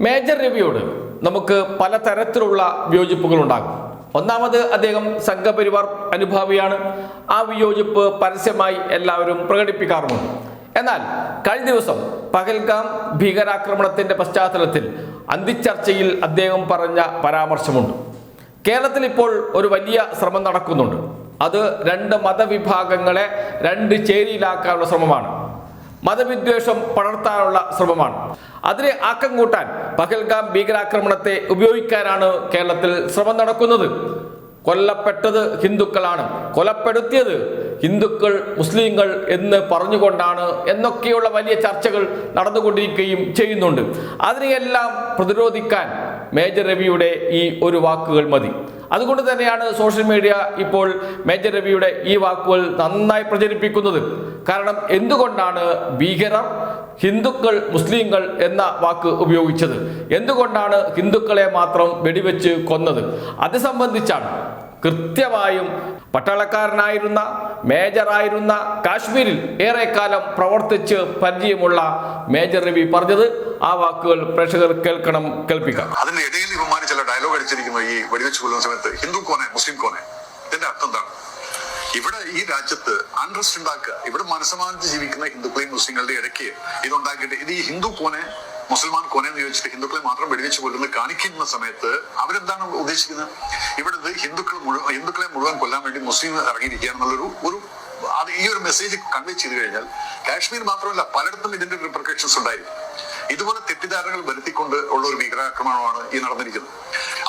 Major രവിയോട് നമുക്ക് പലതരത്തിലുള്ള വിയോജിപ്പുകളുണ്ടാകും. ഒന്നാമത്, അദ്ദേഹം സംഘപരിവാർ അനുഭാവിയാണ്. ആ വിയോജിപ്പ് പരസ്യമായി എല്ലാവരും പ്രകടിപ്പിക്കാറുമുണ്ട്. എന്നാൽ കഴിഞ്ഞ ദിവസം പഹൽഗാം ഭീകരാക്രമണത്തിന്റെ പശ്ചാത്തലത്തിൽ അന്തിച്ചർച്ചയിൽ അദ്ദേഹം പറഞ്ഞ പരാമർശമുണ്ട്. കേരളത്തിൽ ഇപ്പോൾ ഒരു വലിയ ശ്രമം നടക്കുന്നുണ്ട്. അത് രണ്ട് മതവിഭാഗങ്ങളെ രണ്ട് ചേരിയിലാക്കാനുള്ള ശ്രമമാണ്. മതവിദ്വേഷം പടർത്താനുള്ള ശ്രമമാണ്. അതിനെ ആക്കം കൂട്ടാൻ പഹൽഗാം ഭീകരാക്രമണത്തെ ഉപയോഗിക്കാനാണ് കേരളത്തിൽ ശ്രമം നടക്കുന്നത്. കൊല്ലപ്പെട്ടത് ഹിന്ദുക്കളാണ്, കൊലപ്പെടുത്തിയത് ഹിന്ദുക്കൾ, മുസ്ലിങ്ങൾ എന്ന് പറഞ്ഞുകൊണ്ടാണ് എന്നൊക്കെയുള്ള വലിയ ചർച്ചകൾ നടന്നുകൊണ്ടിരിക്കുകയും ചെയ്യുന്നുണ്ട്. അതിനെയെല്ലാം പ്രതിരോധിക്കാൻ മേജർ രവിയുടെ ഈ ഒരു വാക്കുകൾ മതി. അതുകൊണ്ട് തന്നെയാണ് സോഷ്യൽ മീഡിയ ഇപ്പോൾ മേജർ രവിയുടെ ഈ വാക്കുകൾ നന്നായി പ്രചരിപ്പിക്കുന്നത്. കാരണം എന്തുകൊണ്ടാണ് ഭീകരർ ഹിന്ദുക്കൾ, മുസ്ലിങ്ങൾ എന്ന വാക്ക് ഉപയോഗിച്ചത്? എന്തുകൊണ്ടാണ് ഹിന്ദുക്കളെ മാത്രം വെടിവെച്ച് കൊന്നത്? അത് സംബന്ധിച്ചാണ് കൃത്യമായും പട്ടാളക്കാരനായിരുന്ന, മേജറായിരുന്ന, കാശ്മീരിൽ ഏറെക്കാലം പ്രവർത്തിച്ച് പരിചയമുള്ള മേജർ രവി പറഞ്ഞത്. ആ വാക്കുകൾ പ്രേക്ഷകർ കേൾക്കണം, കേൾപ്പിക്കാം. അതിന്റെ ഇടയിൽ ഇവന്മാര് ചില ഡയലോഗ് അടിച്ചിരിക്കുന്നു. ഈ വെടിവെച്ച് കൊല്ലുന്ന സമയത്ത് ഹിന്ദു കോനെ, മുസ്ലിം കോനെ. ഇതിന്റെ അർത്ഥം എന്താണ്? ഇവിടെ ഈ രാജ്യത്ത് അൺട്രസ്റ്റ് ഉണ്ടാക്കുക, ഇവിടെ മനസ്സമാനത്ത് ജീവിക്കുന്ന ഹിന്ദുക്കളെയും മുസ്ലിങ്ങളുടെയും ഇടയ്ക്ക് ഇതുണ്ടാക്കിയിട്ട് ഇത് ഈ ഹിന്ദു കോനെ, മുസൽമാൻ കോനെ എന്ന് ചോദിച്ചിട്ട് ഹിന്ദുക്കളെ മാത്രം വെടിവെച്ച് കൊല്ലുന്ന കാണിക്കുന്ന സമയത്ത് അവരെന്താണ് ഉദ്ദേശിക്കുന്നത്? ഇവിടെ ഹിന്ദുക്കളെ മുഴുവൻ കൊല്ലാൻ വേണ്ടി മുസ്ലിം ഇറങ്ങിയിരിക്കുക എന്നുള്ളൊരു ഈ ഒരു മെസ്സേജ് കൺവേ ചെയ്ത് കഴിഞ്ഞാൽ കാശ്മീർ മാത്രമല്ല പലയിടത്തും ഇതിന്റെ റിപ്രിക്കഷൻസ് ഉണ്ടായിരിക്കും. ഇതുപോലെ തെറ്റിദ്ധാരണകൾ വരുത്തിക്കൊണ്ട് ഉള്ള ഒരു ഭീകരാക്രമണമാണ് ഈ നടന്നിരിക്കുന്നത്.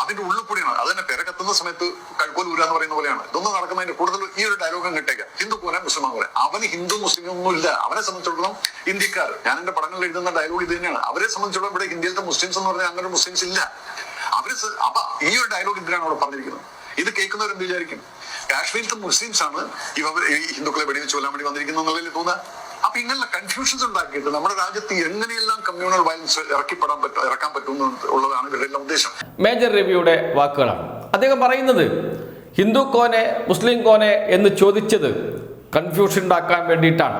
അതിന്റെ ഉള്ളിൽ അത് തന്നെ പെരകത്തുന്ന സമയത്ത് കഴുക്കോൽ ഊര എന്ന് പറയുന്ന പോലെയാണ് ഇതൊന്നും നടക്കുന്നതിന്റെ കൂടുതൽ ഈ ഒരു ഡയലോഗം കിട്ടേക്കാം. ഹിന്ദു കോനെ, മുസ്ലിമാൻ കോനെ. അവന് ഹിന്ദു മുസ്ലിം ഒന്നും ഇല്ല. അവനെ സംബന്ധിച്ചിടത്തോളം ഇന്ത്യക്കാർ, ഞാൻ എന്റെ പടങ്ങളിൽ എഴുതുന്ന ഡയലോഗ് ഇത് തന്നെയാണ്. അവരെ സംബന്ധിച്ചിടത്തോളം ഇവിടെ ഇന്ത്യയിലത്തെ മുസ്ലിംസ് എന്ന് പറഞ്ഞാൽ അങ്ങനെ മുസ്ലിംസ് ഇല്ല. അപ്പൊ ഈ ഒരു ഡയലോഗ് എന്തിനാണ് അവിടെ പറഞ്ഞിരിക്കുന്നത്? ഇത് കേൾക്കുന്നവർ എന്ത് വിചാരിക്കും? കാശ്മീരിലത്തെ മുസ്ലിംസ് ആണ് ഈ ഹിന്ദുക്കളെ വെടിവെച്ച് കൊല്ലാൻ വേണ്ടി വന്നിരിക്കുന്നത് എന്നുള്ളതിൽ തോന്നുക. അപ്പൊ ഇങ്ങനെയുള്ള കൺഫ്യൂഷൻസ് ഉണ്ടാക്കിയിട്ട് നമ്മുടെ രാജ്യത്ത് എങ്ങനെയെല്ലാം കമ്മ്യൂണൽ വയലൻസ് ഇറക്കാൻ പറ്റും ഉള്ളതാണ് ഇവരുടെ എല്ലാം ഉദ്ദേശം. മേജർ രവിയുടെ വാക്കുകളാണ്. അദ്ദേഹം പറയുന്നത് ഹിന്ദു കോനെ, മുസ്ലിം കോനെ എന്ന് ചോദിച്ചത് കൺഫ്യൂഷൻ ഉണ്ടാക്കാൻ വേണ്ടിയിട്ടാണ്.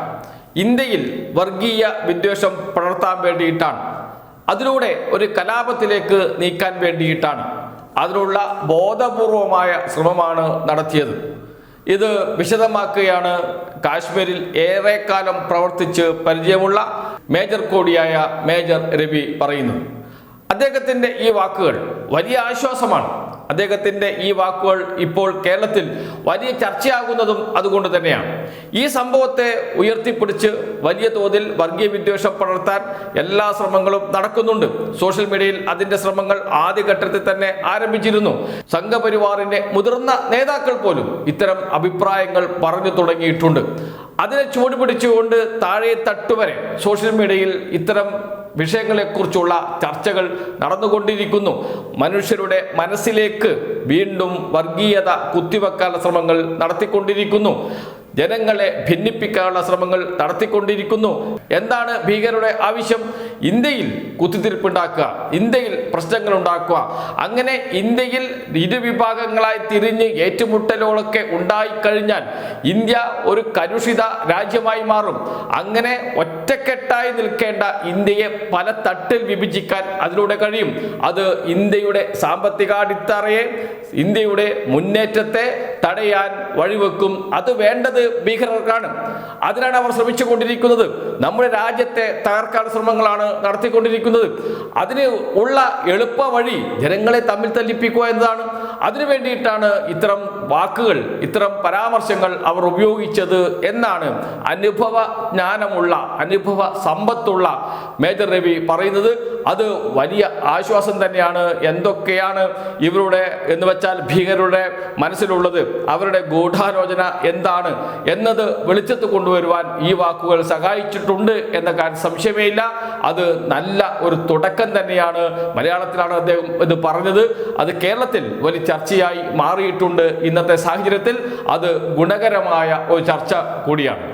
ഇന്ത്യയിൽ വർഗീയ വിദ്വേഷം പടർത്താൻ വേണ്ടിയിട്ടാണ്. അതിലൂടെ ഒരു കലാപത്തിലേക്ക് നീക്കാൻ വേണ്ടിയിട്ടാണ്. അതിനുള്ള ബോധപൂർവമായ ശ്രമമാണ് നടത്തിയത്. ഇത് വിശദമാക്കുകയാണ് കാശ്മീരിൽ ഏറെക്കാലം പ്രവർത്തിച്ച് പരിചയമുള്ള മേജർ കൂടിയായ മേജർ രവി പറയുന്നത്. അദ്ദേഹത്തിൻ്റെ ഈ വാക്കുകൾ വലിയ ആശ്വാസമാണ്. അദ്ദേഹത്തിൻ്റെ ഈ വാക്കുകൾ ഇപ്പോൾ കേരളത്തിൽ വലിയ ചർച്ചയാകുന്നതും അതുകൊണ്ട് തന്നെയാണ്. ഈ സംഭവത്തെ ഉയർത്തിപ്പിടിച്ച് വലിയ തോതിൽ വർഗീയ വിദ്വേഷം പടർത്താൻ എല്ലാ ശ്രമങ്ങളും നടക്കുന്നുണ്ട്. സോഷ്യൽ മീഡിയയിൽ അതിൻ്റെ ശ്രമങ്ങൾ ആദ്യഘട്ടത്തിൽ തന്നെ ആരംഭിച്ചിരുന്നു. സംഘപരിവാറിന്റെ മുതിർന്ന നേതാക്കൾ പോലും ഇത്തരം അഭിപ്രായങ്ങൾ പറഞ്ഞു തുടങ്ങിയിട്ടുണ്ട്. അതിനെ ചൂടുപിടിച്ചുകൊണ്ട് താഴെ തട്ടുവരെ സോഷ്യൽ മീഡിയയിൽ ഇത്തരം വിഷയങ്ങളെക്കുറിച്ചുള്ള ചർച്ചകൾ നടന്നുകൊണ്ടിരിക്കുന്നു. മനുഷ്യരുടെ മനസ്സിലേക്ക് വീണ്ടും വർഗീയത കുത്തിവെക്കാനുള്ള ശ്രമങ്ങൾ നടത്തിക്കൊണ്ടിരിക്കുന്നു. ജനങ്ങളെ ഭിന്നിപ്പിക്കാനുള്ള ശ്രമങ്ങൾ നടത്തിക്കൊണ്ടിരിക്കുന്നു. എന്താണ് ഭീകരരുടെ ആവശ്യം? ഇന്ത്യയിൽ കുത്തിത്തിരിപ്പുണ്ടാക്കുക, ഇന്ത്യയിൽ പ്രശ്നങ്ങൾ ഉണ്ടാക്കുക. അങ്ങനെ ഇന്ത്യയിൽ ഇരുവിഭാഗങ്ങളായി തിരിഞ്ഞ് ഏറ്റുമുട്ടലുകളൊക്കെ ഉണ്ടായിക്കഴിഞ്ഞാൽ ഇന്ത്യ ഒരു കലുഷിത രാജ്യമായി മാറും. അങ്ങനെ ഒറ്റക്കെട്ടായി നിൽക്കേണ്ട ഇന്ത്യയെ പല തട്ടിൽ വിഭജിക്കാൻ അതിലൂടെ കഴിയും. അത് ഇന്ത്യയുടെ സാമ്പത്തിക അടിത്തറയെ, ഇന്ത്യയുടെ മുന്നേറ്റത്തെ തടയാൻ വഴിവെക്കും. അത് വേണ്ടത് ഭീകരർക്കാണ്. അതിനാണ് അവർ ശ്രമിച്ചുകൊണ്ടിരിക്കുന്നത്. നമ്മുടെ രാജ്യത്തെ തകർക്കാൻ ശ്രമങ്ങളാണ് നടത്തിക്കൊണ്ടിരിക്കുന്നത്. അതിന് ഉള്ള എളുപ്പ വഴി ജനങ്ങളെ തമ്മിൽ തല്ലിപ്പിക്കുക എന്നതാണ്. അതിനു വേണ്ടിയിട്ടാണ് ഇത്തരം വാക്കുകൾ, ഇത്തരം പരാമർശങ്ങൾ അവർ ഉപയോഗിച്ചത് എന്നാണ് അനുഭവ ജ്ഞാനമുള്ള, അനുഭവ സമ്പത്തുള്ള മേജർ രവി പറയുന്നത്. അത് വലിയ ആശ്വാസം തന്നെയാണ്. എന്തൊക്കെയാണ് ഇവരുടെ എന്ന് വെച്ചാൽ ഭീകരരുടെ മനസ്സിലുള്ളത്, അവരുടെ ഗൂഢാലോചന എന്താണ് എന്നത് വെളിച്ചത്ത് കൊണ്ടുവരുവാൻ ഈ വാക്കുകൾ സഹായിച്ചിട്ടുണ്ട് എന്ന കാര്യം സംശയമേ ഇല്ല. അത് നല്ല ഒരു തുടക്കം തന്നെയാണ്. മലയാളത്തിലാണ് അദ്ദേഹം ഇത് പറഞ്ഞത്. അത് കേരളത്തിൽ വലിയ ചർച്ചയായി മാറിയിട്ടുണ്ട്. ഇന്നത്തെ സാഹചര്യത്തിൽ അത് ഗുണകരമായ ഒരു ചർച്ച കൂടിയാണ്.